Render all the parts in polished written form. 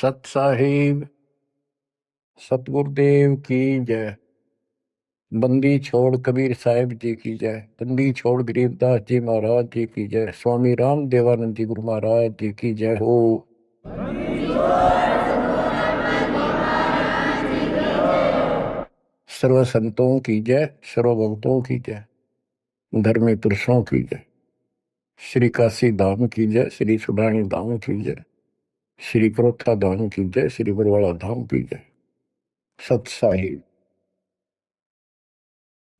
सत साहिब सतगुरुदेव की जय। बंदी छोड़ कबीर साहिब जी की जय। बंदी छोड़ गरीबदास जी महाराज जी की जय। स्वामी राम देवानंद जी गुरु महाराज जी की जय हो। सर्व संतों की जय, सर्व भक्तों की जय, धर्मी पुरुषों की जय। श्री काशी धाम की जय, श्री सुब्राणी धाम की जय, श्री प्रोथा धाम की जय, श्री बरवाड़ा धाम की जय। सत साहिब।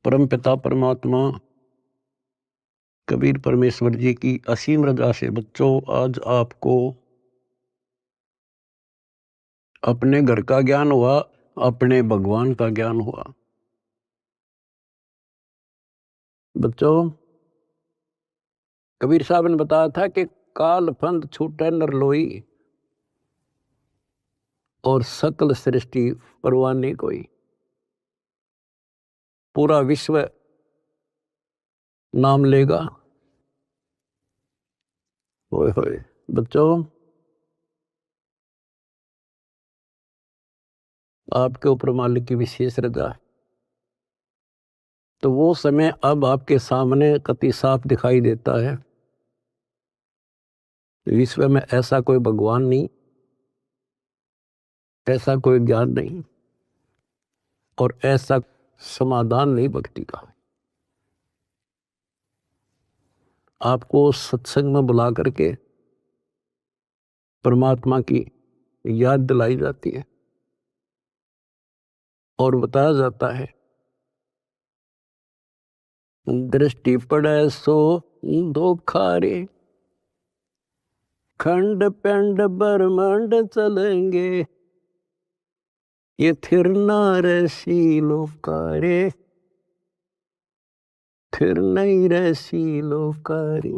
परम पिता परमात्मा कबीर परमेश्वर जी की असीम रजा से बच्चों आज आपको अपने घर का ज्ञान हुआ, अपने भगवान का ज्ञान हुआ। बच्चों कबीर साहब ने बताया था कि काल फंद छूटे नर लोई और सकल सृष्टि परवाह नहीं कोई। पूरा विश्व नाम लेगा। होए होए बच्चों आपके ऊपर मालिक की विशेष रजा है। तो वो समय अब आपके सामने कति साफ दिखाई देता है। विश्व में ऐसा कोई भगवान नहीं, ऐसा कोई ज्ञान नहीं और ऐसा समाधान नहीं भक्ति का। आपको सत्संग में बुला करके परमात्मा की याद दिलाई जाती है और बताया जाता है दृष्टि पड़े सो धोखा रे, खंड पेंड ब्रह्मांड चलेंगे, ये थिर नारसी लोकारे, थिर नहीं रसी लोकारे।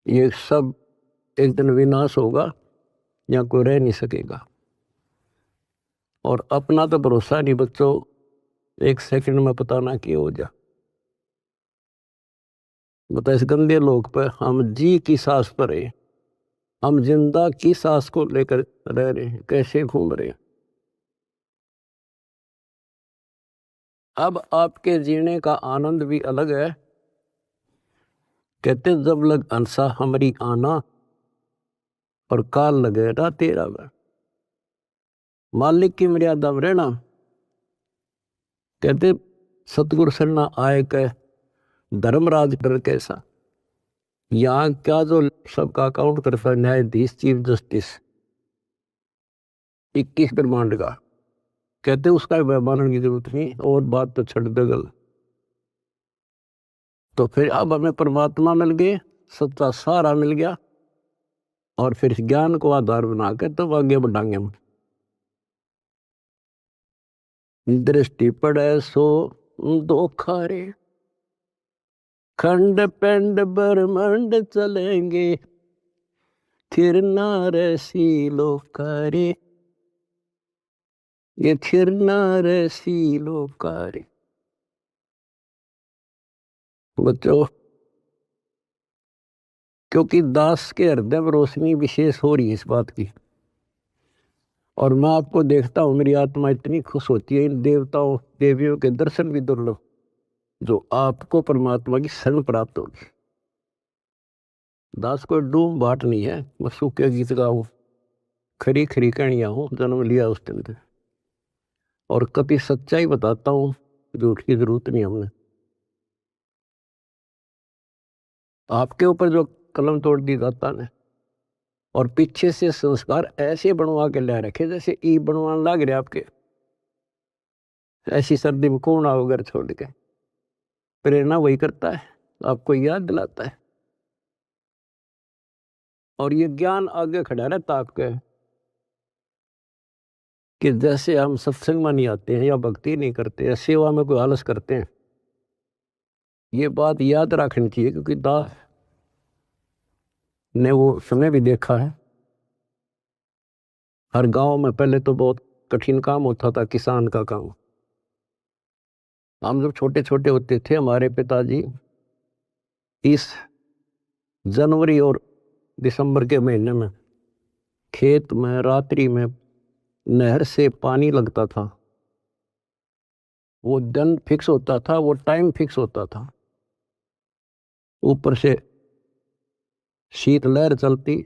ये सब एक दिन विनाश होगा, यहाँ कोई रह नहीं सकेगा। और अपना तो भरोसा नहीं बच्चों, एक सेकंड में पता ना क्या हो जा। बता इस गंदे लोक पर हम जी की सांस पर है, हम जिंदा की सांस को लेकर रह रहे हैं, कैसे घूम रहे हैं। अब आपके जीने का आनंद भी अलग है। कहते जब लग अंसा हमारी आना और काल लगे ना तेरा वह। मालिक की मर्यादा में रहना। कहते सतगुरु सरना आए कह धर्मराज कर कैसा। यहाँ क्या जो सबका अकाउंट करता है न्यायाधीश चीफ जस्टिस 21 ब्रह्मांड का, कहते उसका मानने की जरूरत नहीं और बात तो छड़ दे गल। तो फिर अब हमें परमात्मा मिल गए, सच्चा सारा मिल गया और फिर इस ज्ञान को आधार बना के तब तो आगे बढ़ाएंगे हम। दृष्टि पड़े सो धोखा रे, खंड पेंड ब्रह्मांड चलेंगे, थिर नारसी लोकारे, ये थिर नारसी लोकारे। बच्चों क्योंकि दास के हृदय में रोशनी विशेष हो रही है इस बात की, और मैं आपको देखता हूं मेरी आत्मा इतनी खुश होती है इन देवताओं देवियों के दर्शन भी दुर्लभ जो आपको परमात्मा की शरण प्राप्त होगी। दास कोई डूम बाट नहीं है, मैं सूखे गीत गाऊं, खरी खरी कहानियां हूं, जन्म लिया उस दिन से और कभी सच्चाई बताता हूं, झूठ की जरूरत नहीं हमने। आपके ऊपर जो कलम तोड़ दी दाता ने और पीछे से संस्कार ऐसे बनवा के ले रखे जैसे ई बनवाने लग रहे आपके। ऐसी सर्दी में कौन आओ घर छोड़ के। प्रेरणा वही करता है, आपको याद दिलाता है और ये ज्ञान आगे खड़ा रहता आपके कि जैसे हम सत्संग में नहीं आते हैं या भक्ति नहीं करते या सेवा में कोई आलस करते हैं। ये बात याद रखनी चाहिए क्योंकि दास ने वो समय भी देखा है। हर गांव में पहले तो बहुत कठिन काम होता था, किसान का काम। हम जब छोटे छोटे होते थे हमारे पिताजी इस जनवरी और दिसंबर के महीने में खेत में रात्रि में नहर से पानी लगता था। वो दिन फिक्स होता था, वो टाइम फिक्स होता था। ऊपर से शीतलहर चलती,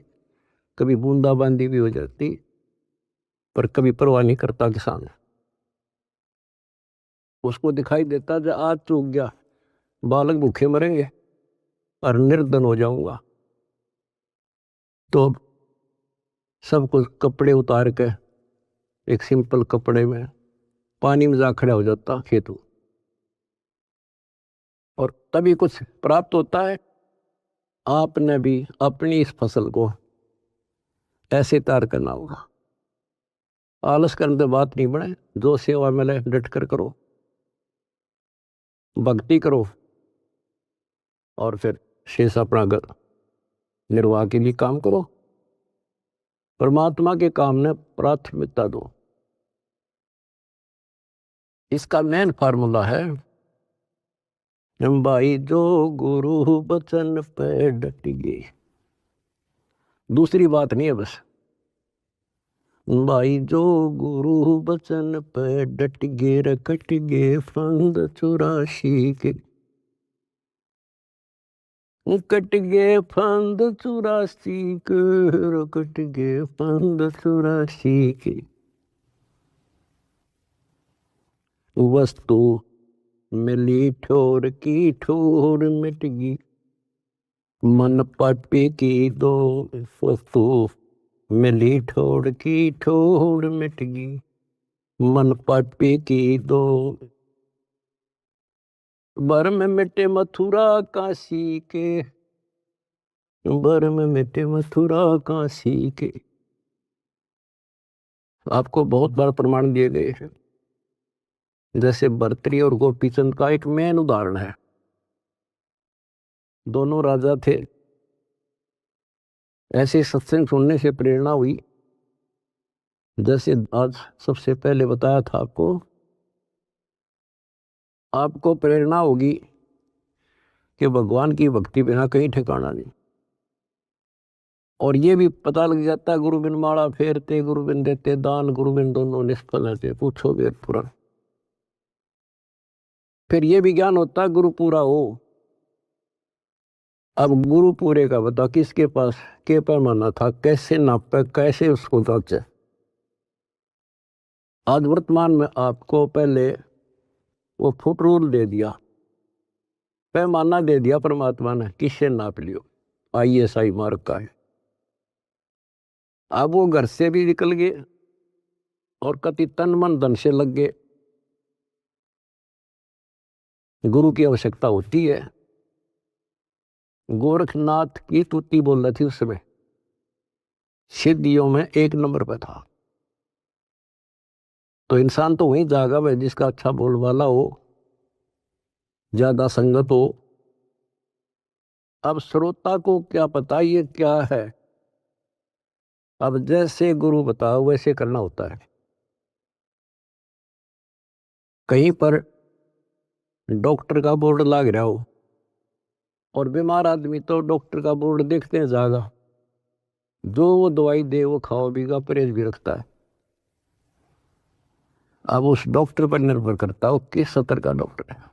कभी बूंदाबांदी भी हो जाती, पर कभी परवाह नहीं करता किसान। उसको दिखाई देता जो आज चूक गया, बालक भूखे मरेंगे और निर्धन हो जाऊंगा। तो सब कुछ कपड़े उतार के एक सिंपल कपड़े में पानी में जा खड़ा हो जाता खेतों, और तभी कुछ प्राप्त होता है। आपने भी अपनी इस फसल को ऐसे तैयार करना होगा। आलस करने से बात नहीं बने, जो सेवा मिले डट कर करो, भक्ति करो, और फिर शेष अपना घर निर्वाह के लिए काम करो। परमात्मा के काम ने प्राथमिकता दो। इसका मेन फार्मूला है भाई, जो गुरु बचन पे डट गए। दूसरी बात नहीं है बस भाई, जो गुरु बचन पे डट गे रकट गे फंद 84 के, कट गे फंद 84 के, रकट गे फंद 84 के। वस्तु मिली ठोर की ठोर मिट गई, मन पापे की दो। वस्तु मिली ठोर की ठोर मिट गई, मन पापे की दो। बर में मिटे मथुरा काशी के, बर में मिटे मथुरा काशी के। आपको बहुत बार प्रमाण दिए गए हैं। जैसे भर्तृहरि और गोपीचंद का एक मेन उदाहरण है। दोनों राजा थे। ऐसे सत्संग सुनने से प्रेरणा हुई, जैसे आज सबसे पहले बताया था आपको प्रेरणा होगी कि भगवान की भक्ति बिना कहीं ठिकाना नहीं। और ये भी पता लग जाता है, गुरु बिन माला फेरते, गुरु बिन देते दान, गुरु बिन दोनों निष्फल रहते, पूछो वेद पुराण। फिर ये भी ज्ञान होता है गुरु पूरा हो। अब गुरु पूरे का बता, किसके पास के पैमाना था, कैसे नापे, कैसे उसको जांचे। आज वर्तमान में आपको पहले वो फुट रूल दे दिया, पैमाना दे दिया परमात्मा ने, किससे नाप लियो। ISI मार्क का है। अब वो घर से भी निकल गए और कति तन मन धन से लग गए। गुरु की आवश्यकता होती है। गोरखनाथ की तुति बोल रही थी उस समय, सिद्धियों में 1 नंबर पे था। तो इंसान तो वहीं जागा भाई जिसका अच्छा बोलबाला हो, ज्यादा संगत हो। अब श्रोता को क्या पता ये क्या है। अब जैसे गुरु बताओ वैसे करना होता है। कहीं पर डॉक्टर का बोर्ड लग रहा हो और बीमार आदमी तो डॉक्टर का बोर्ड देखते हैं ज्यादा, जो वो दवाई दे वो खाओ बीगा, परहेज भी रखता है। अब उस डॉक्टर पर निर्भर करता हो किस स्तर का डॉक्टर है।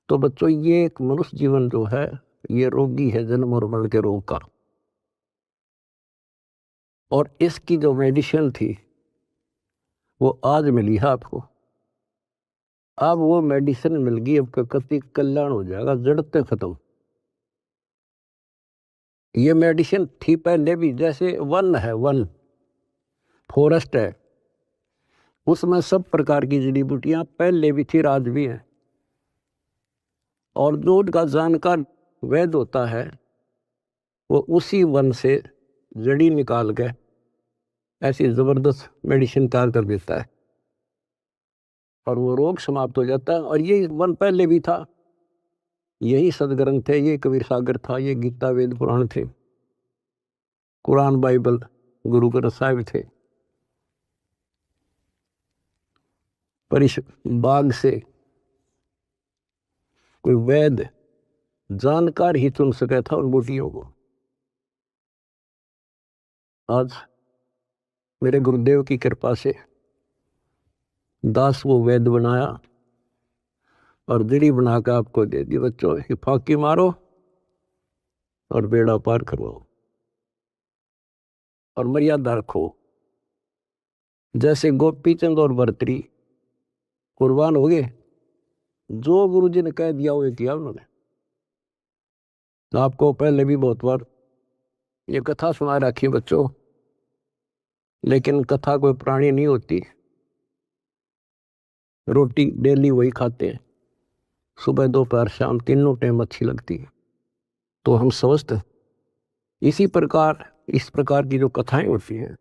तो बच्चों, ये एक मनुष्य जीवन जो है, ये रोगी है जन्म और मरण के रोग का। और इसकी जो मेडिसिन थी वो आज मिली है आपको। अब वो मेडिसिन मिल गई, अब कति कल्याण हो जाएगा, जड़ते खत्म। ये मेडिसिन थी पहले भी, जैसे वन है, वन फॉरेस्ट है, उसमें सब प्रकार की जड़ी बूटियां पहले भी थी, आज भी है। और जो का जानकार वैद्य होता है वो उसी वन से जड़ी निकाल के ऐसी जबरदस्त मेडिसिन तैयार कर देता है और वो रोग समाप्त हो जाता है। और ये वन पहले भी था, यही सदग्रंथ थे, ये कबीर सागर था, ये गीता वेद पुराण थे, कुरान बाइबल गुरु ग्रंथ साहिब थे। पर इस बाग से कोई वैद्य जानकार ही चुन सका था उन बूटियों को। आज मेरे गुरुदेव की कृपा से दास वो वेद बनाया और दीड़ी बना के आपको दे दी। बच्चों ये फाकी मारो और बेड़ा पार करवाओ और मर्यादा रखो। जैसे गोपी चंद और भर्तरी कुर्बान हो गए, जो गुरु जी ने कह दिया वो किया उन्होंने। आपको पहले भी बहुत बार ये कथा सुना रखी है बच्चों, लेकिन कथा कोई प्राणी नहीं होती। रोटी डेली वही खाते हैं, सुबह दोपहर शाम तीनों टाइम अच्छी लगती है। तो हम स्वस्थ इसी प्रकार इस प्रकार की जो कथाएं होती हैं,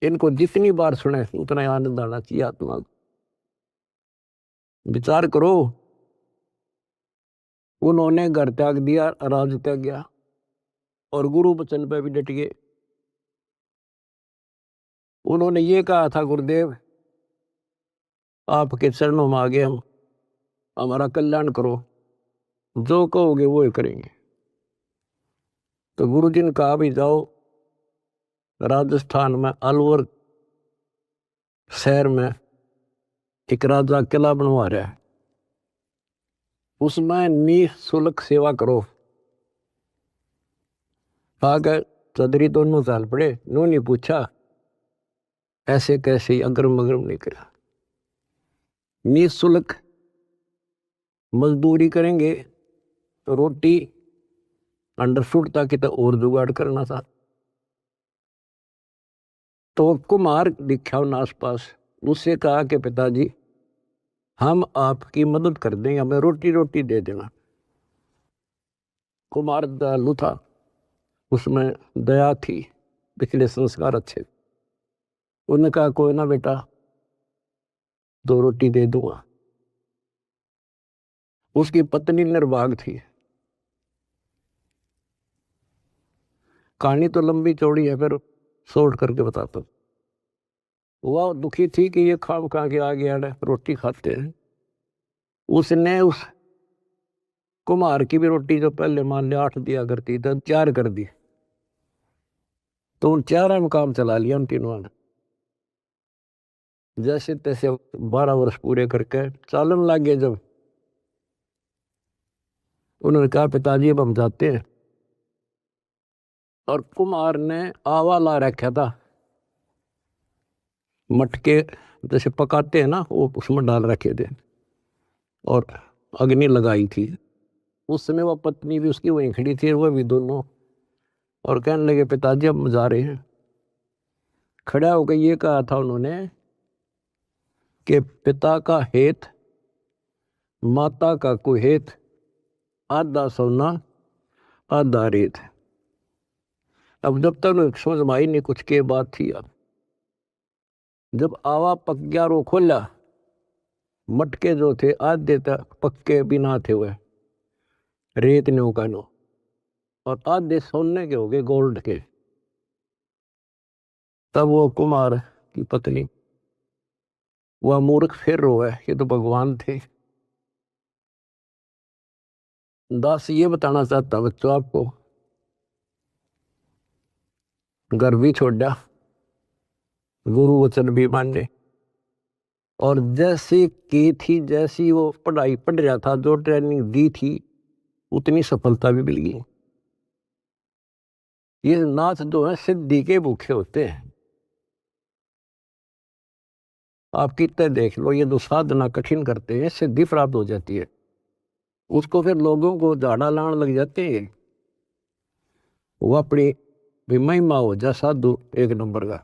इनको जितनी बार सुने उतना आनंद आना चाहिए आत्मा को। विचार करो, उन्होंने घर त्याग दिया, राज त्याग गया और गुरु वचन पे भी डट गए। उन्होंने ये कहा था, गुरुदेव आपके चरणों में आ गए हम, हमारा कल्याण करो, जो कहोगे वो ही करेंगे। तो गुरु जी ने कहा भी जाओ, राजस्थान में अलवर शहर में एक राजा किला बनवा रहा है, उसमें निःशुल्क सेवा करो। आगे चौधरी दोनों साल पड़े, उन्होंने पूछा ऐसे कैसे, अगरम अगरम नहीं करा। निःशुल्क मजदूरी करेंगे तो रोटी अंडरफुट ताकि तो और जुगाड़ करना था। तो कुमार दिखा उन आस पास, उससे कहा कि पिताजी हम आपकी मदद कर देंगे, हमें रोटी रोटी दे देना। कुमार दयालु था, उसमें दया थी, पिछले संस्कार अच्छे। उन्होंने कहा कोई ना बेटा, 2 रोटी दे दूंगा। उसकी पत्नी निर्भाग थी। कहानी तो लंबी चौड़ी है, फिर शॉर्ट करके बताता हूं। वह दुखी थी कि ये खाम खा के आ गया है, रोटी खाते हैं। उसने उस कुम्हार की भी रोटी जो पहले मान लिया 8 दिया करती तो 4 कर दी। तो उन 4 में काम चला लिया उन तीनों ने। जैसे तैसे 12 वर्ष पूरे करके चालन लग गए। जब उन्होंने कहा पिताजी अब हम जाते हैं, और कुम्हार ने आवा ला रखा था, मटके जैसे पकाते हैं ना, वो उसमें डाल रखे थे और अग्नि लगाई थी। उस समय वह पत्नी भी उसकी वहीं खड़ी थी, वह भी दोनों, और कहने लगे पिताजी अब हम जा रहे हैं। खड़ा होकर ये कहा था उन्होंने कि पिता का हेत माता का कुहेत, आधा सोना आधा रेत। अब जब तक समझ में आई नहीं कुछ के बात थी। अब जब आवा पक गया रो खोला, मटके जो थे आधे तक पक्के बिना थे, वह रेत ने उकानो, और आधे सोने के हो गए, गोल्ड के। तब वो कुमार की पत्नी, वह मूर्ख फिर रोए, ये तो भगवान थे। दास ये बताना चाहता बच्चों आपको, घर भी छोड़ा, गुरु वचन भी माने, और जैसे की थी, जैसी वो पढ़ाई पढ़ रहा था, जो ट्रेनिंग दी थी, उतनी सफलता भी मिल गई। ये नाथ जो है सिद्धि के भूखे होते हैं। आप कितने देख लो, ये जो साधना कठिन करते हैं सिद्धि प्राप्त हो जाती है, उसको फिर लोगों को झाड़ा लाने लग जाते हैं। वो अपनी भी महिमा हो जा साधु एक नंबर का।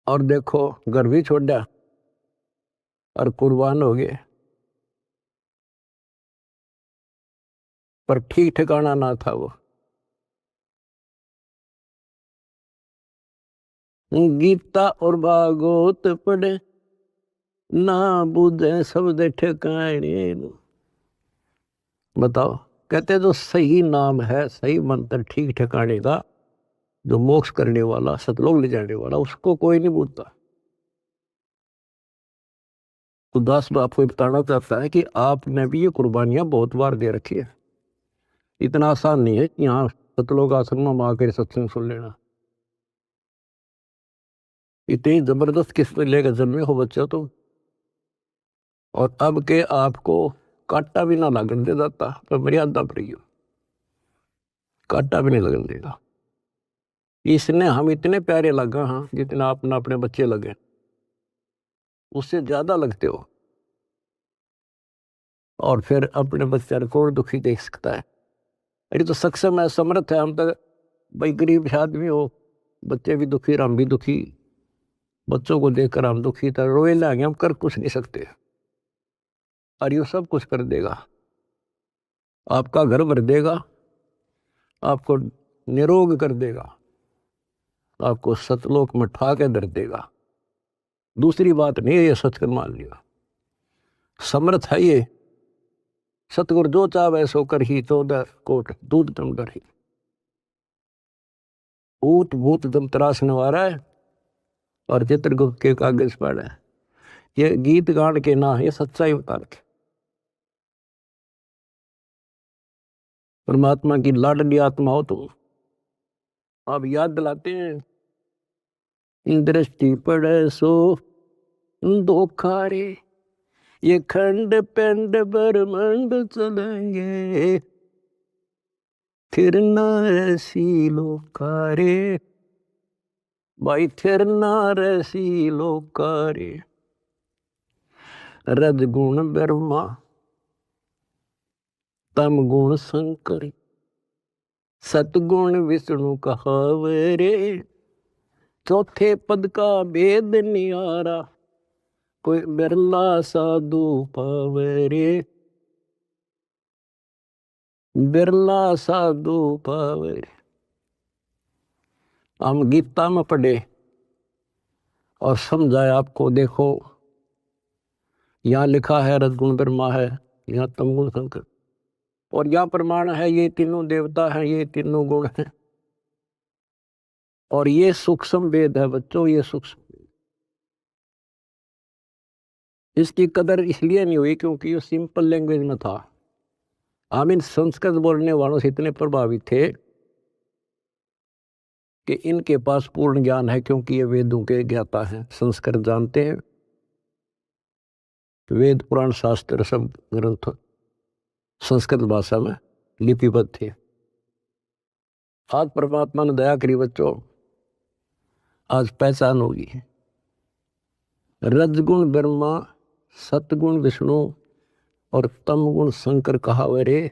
और देखो घर भी छोड़ा और कुर्बान हो गए, पर ठीक ठिकाना ना था वो। गीता और भागवत पढ़े ना बुझे शब्द ठिकाने। बताओ, कहते जो सही नाम है, सही मंत्र ठीक ठिकाने का, जो मोक्ष करने वाला, सतलोक ले जाने वाला, उसको कोई नहीं पूछता। तो दास आपको बताना चाहता है कि आपने भी ये कुर्बानियां बहुत बार दे रखी है। इतना आसान नहीं है कि यहाँ सतलोक आश्रम में आकर सत्संग सुन लेना। इतनी जबरदस्त किस्मत लेकर जन्मे हो बच्चा तो, और अब के आपको कांटा भी ना लगन दे जाता, पर मर्यादा पर ही कांटा भी नहीं लगन देगा। इसने हम इतने प्यारे लगा, हाँ, जितना अपना अपने बच्चे लगे, उससे ज्यादा लगते हो। और फिर अपने बच्चे को कौन दुखी देख सकता है? अरे तो सक्षम है, समर्थ है। हम तो भाई गरीब आदमी हो, बच्चे भी दुखी, हम भी दुखी, बच्चों को देखकर हम दुखी था, रोए लागे, हम कर कुछ नहीं सकते। और ये सब कुछ कर देगा, आपका घर भर देगा, आपको निरोग कर देगा, आपको सतलोक में ठा के धर देगा। दूसरी बात नहीं है, ये सच कर मान लिया, समर्थ है ये। सतगुरु जो चाहे सो कर ही, 14 कोट दूध दम डर ही। ऊत भूत दम तरासने वाला है, और चित्रगुप्त के कागज पर है। ये गीत गान के ना, ये सच्चाई बता रखे। परमात्मा की लाडली आत्मा हो तुम। आप याद दिलाते हैं, दृष्टि पड़े सो धोखा रे, ये खंड पिंड ब्रह्मांड चलेंगे, फिर ना ऐसी लोकारे, भाई फिर ना ऐसी लोकारे। रजगुण ब्रह्मा, तम गुण शंकर, सतगुण विष्णु कहावरे, चौथे पद का भेद नियारा, कोई बिरला साधु पावरे, बिरला साधु पावरे। हम गीता में पढ़े और समझाए आपको। देखो यहाँ लिखा है रजगुण ब्रह्मा है, यहाँ तमगुण शंकर, और यहाँ प्रमाण है ये तीनों देवता हैं, ये तीनों गुण हैं। और ये सूक्ष्म वेद है बच्चों, ये सूक्ष्म। इसकी कदर इसलिए नहीं हुई क्योंकि ये सिंपल लैंग्वेज में था। हम इन संस्कृत बोलने वालों से इतने प्रभावित थे कि इनके पास पूर्ण ज्ञान है, क्योंकि ये वेदों के ज्ञाता हैं, संस्कृत जानते हैं। वेद पुराण शास्त्र सब ग्रंथ संस्कृत भाषा में लिपिबद्ध थे। आज परमात्मा ने दया करी बच्चों, आज पहचान होगी। रजगुण ब्रह्मा, सतगुण विष्णु और तमगुण शंकर कहावरे,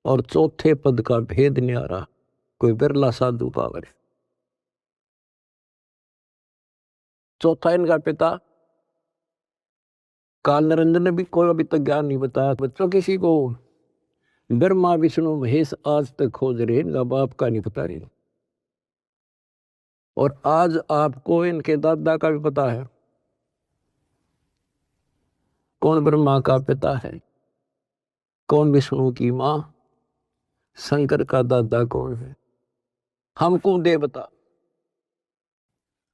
और चौथे पद का भेद न्यारा, कोई बिरला साधु पावरे। चौथा इनका पिता काल निरंजन ने भी कोई अभी तक ज्ञान नहीं बताया बच्चों किसी को। ब्रह्मा विष्णु महेश आज तक खोज रहे, इनका बाप का नहीं पता रहे। और आज आपको इनके दादा का भी पता है, कौन ब्रह्मा का पिता है, कौन विष्णु की माँ, शंकर का दादा कौन है। हमको देवता,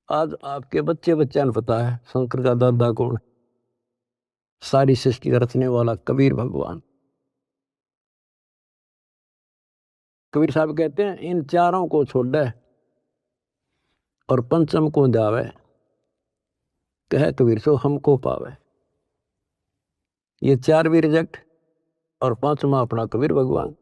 आज आपके बच्चे बच्चा ने पता है शंकर का दादा कौन है। सारी सृष्टि का रचने वाला कबीर भगवान। कबीर साहब कहते हैं, इन चारों को छोड़े और पंचम को जावे, कहे कबीर सो हमको पावे। ये चार भी रिजेक्ट और पांचवा अपना कबीर भगवान।